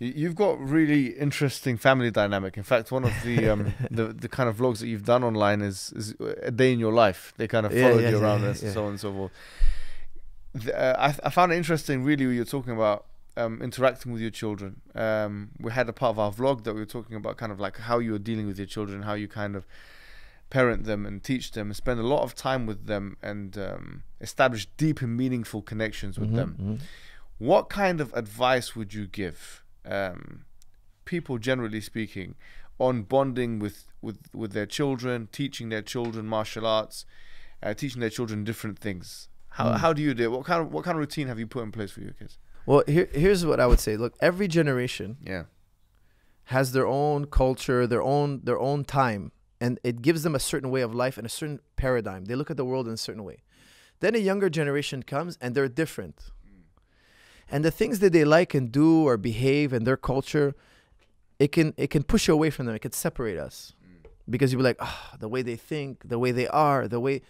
You've got really interesting family dynamic. In fact, one of the the kind of vlogs that you've done online is a day in your life. They kind of followed you around and so on and so forth. I found it interesting, really, when you're talking about interacting with your children. We had a part of our vlog that we were talking about kind of like how you were dealing with your children, how you kind of parent them and teach them and spend a lot of time with them and establish deep and meaningful connections with them. What kind of advice would you give people, generally speaking, on bonding with their children, teaching their children martial arts, teaching their children different things? How do you do it? What kind of routine have you put in place for your kids? Well, here's what I would say. Look, every generation has their own culture, their own time, and it gives them a certain way of life and a certain paradigm. They look at the world in a certain way. Then a younger generation comes and they're different. And the things that they like and do or behave and their culture, it can push you away from them. It can separate us. Because you'll be like, the way they think, the way they are, the way...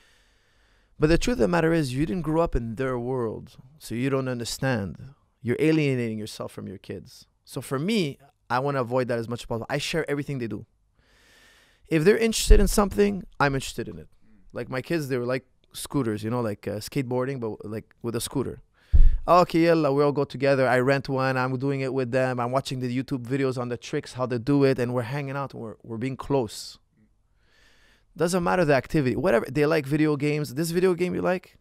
But the truth of the matter is, you didn't grow up in their world, so you don't understand. You're alienating yourself from your kids. So for me, I want to avoid that as much as possible. I share everything they do. If they're interested in something, I'm interested in it. Like my kids, they were like scooters, you know, like skateboarding, but like with a scooter. Okay, yalla, we all go together. I rent one. I'm doing it with them. I'm watching the YouTube videos on the tricks, how they do it, and we're hanging out. We're being close. Doesn't matter the activity. Whatever. They like video games. This video game you like,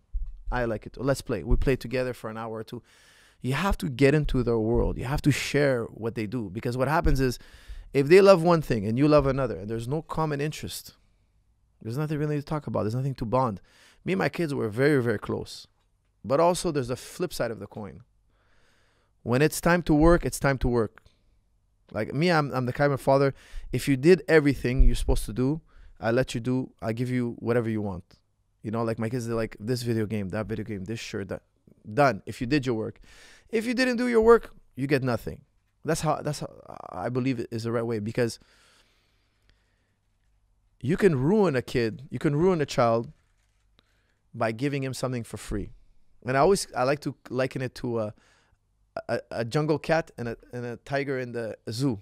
I like it. Let's play. We play together for an hour or two. You have to get into their world. You have to share what they do. Because what happens is, if they love one thing and you love another, and there's no common interest, there's nothing really to talk about. There's nothing to bond. Me and my kids were very, very close. But also there's a flip side of the coin. When it's time to work, it's time to work. Like me, I'm the kind of father, if you did everything you're supposed to do, I let you do, I give you whatever you want. You know, like my kids, they're like, this video game, that video game, this shirt, that. Done. If you did your work. If you didn't do your work, you get nothing. That's how I believe it is the right way, because you can ruin a kid, you can ruin a child by giving him something for free. And I like to liken it to a jungle cat and a tiger in the zoo.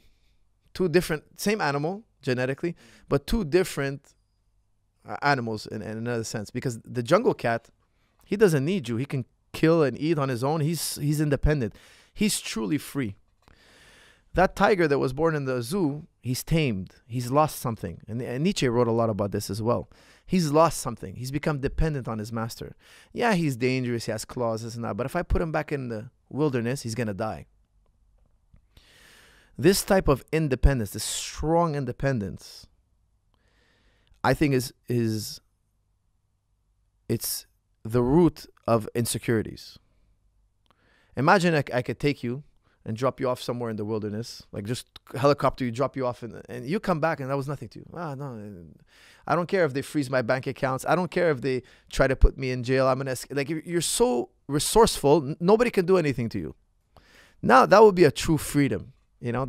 Two different, same animal genetically, but two different animals in another sense. Because the jungle cat, he doesn't need you. He can kill and eat on his own. He's independent. He's truly free. That tiger that was born in the zoo, he's tamed. He's lost something. And Nietzsche wrote a lot about this as well. He's lost something. He's become dependent on his master. Yeah, he's dangerous. He has claws, this and that. But if I put him back in the wilderness, he's going to die. This type of independence, this strong independence, I think it's the root of insecurities. Imagine I could take you and drop you off somewhere in the wilderness, like just helicopter you, drop you off, and you come back and that was nothing to you. No, I don't care if they freeze my bank accounts. I don't care if they try to put me in jail. I'm gonna, like, you're so resourceful, nobody can do anything to you. Now that would be a true freedom. You know,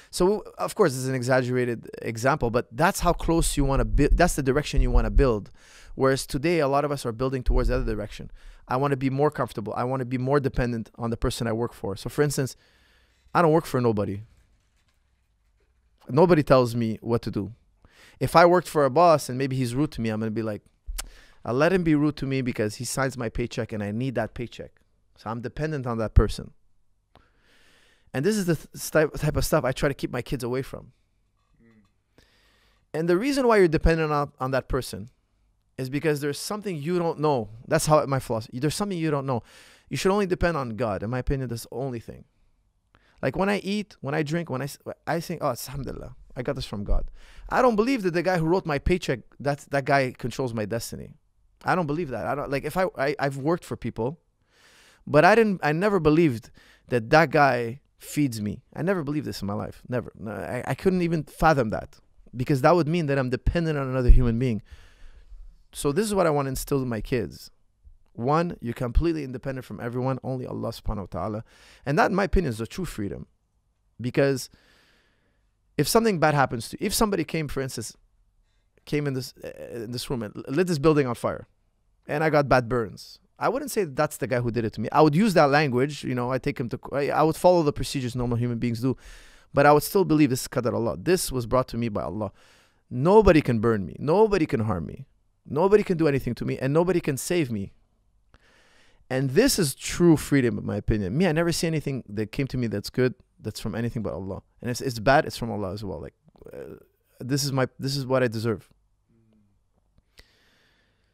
so of course it's an exaggerated example, but that's how close you want to build. That's the direction you want to build. Whereas today, a lot of us are building towards the other direction. I want to be more comfortable. I want to be more dependent on the person I work for. So for instance, I don't work for nobody. Nobody tells me what to do. If I worked for a boss and maybe he's rude to me, I'm going to be like, I'll let him be rude to me because he signs my paycheck and I need that paycheck. So I'm dependent on that person. And this is the type of stuff I try to keep my kids away from. And the reason why you're dependent on that person is because there's something you don't know. That's how my philosophy. There's something you don't know. You should only depend on God. In my opinion, that's the only thing. Like when I eat, when I drink, when I think, oh, alhamdulillah, I got this from God. I don't believe that the guy who wrote my paycheck, that guy controls my destiny. I don't believe that. I don't, like, if I've worked for people, but I never believed that guy feeds me. I never believed this in my life. Never. No, I couldn't even fathom that, because that would mean that I'm dependent on another human being. So this is what I want to instill in my kids. One, you're completely independent from everyone, only Allah subhanahu wa ta'ala. And that, in my opinion, is the true freedom. Because if something bad happens to you, if somebody came, for instance, in this room and lit this building on fire, and I got bad burns, I wouldn't say that's the guy who did it to me. I would use that language, you know, I take him to, I would follow the procedures normal human beings do, but I would still believe this is qadar Allah. This was brought to me by Allah. Nobody can burn me. Nobody can harm me. Nobody can do anything to me, and nobody can save me. And this is true freedom, in my opinion. Me, I never see anything that came to me that's good, that's from anything but Allah. And if it's bad, it's from Allah as well. Like, this is what I deserve.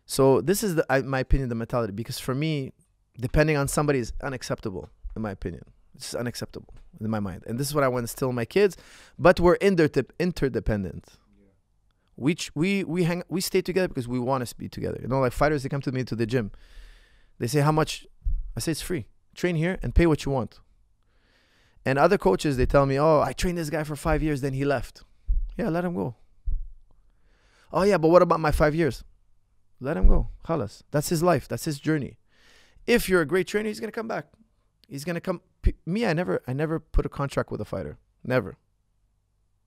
So this is, my opinion, the mentality. Because for me, depending on somebody is unacceptable, in my opinion. It's unacceptable in my mind. And this is what I want to instill in my kids. But we're interdependent. We stay together because we want to be together. You know, like fighters, they come to me to the gym. They say, how much? I say, it's free. Train here and pay what you want. And other coaches, they tell me, oh, I trained this guy for 5 years, then he left. Yeah, let him go. Oh, yeah, but what about my 5 years? Let him go. Khalas. That's his life. That's his journey. If you're a great trainer, he's going to come back. He's going to come. Me, I never put a contract with a fighter. Never.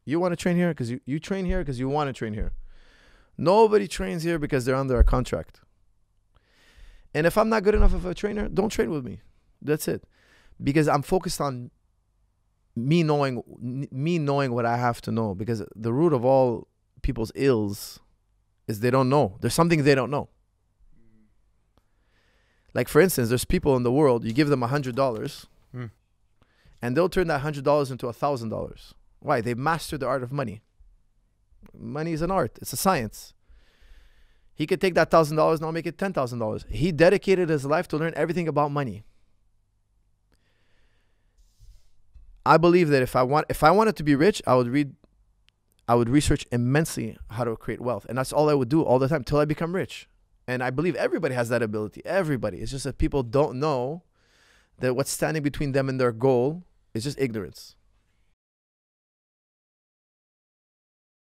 You want to train here because you train here because you want to train here. Nobody trains here because they're under a contract. And if I'm not good enough of a trainer, don't train with me. That's it. Because I'm focused on me knowing what I have to know. Because the root of all people's ills is they don't know. There's something they don't know. Like, for instance, there's people in the world, you give them $100 and they'll turn that $100 into $1,000. Why? They've mastered the art of money. Money is an art. It's a science. He could take that $1,000 now make it $10,000. He dedicated his life to learn everything about money. I believe that if I wanted to be rich, I would research immensely how to create wealth. And that's all I would do all the time till I become rich. And I believe everybody has that ability. Everybody. It's just that people don't know that what's standing between them and their goal is just ignorance.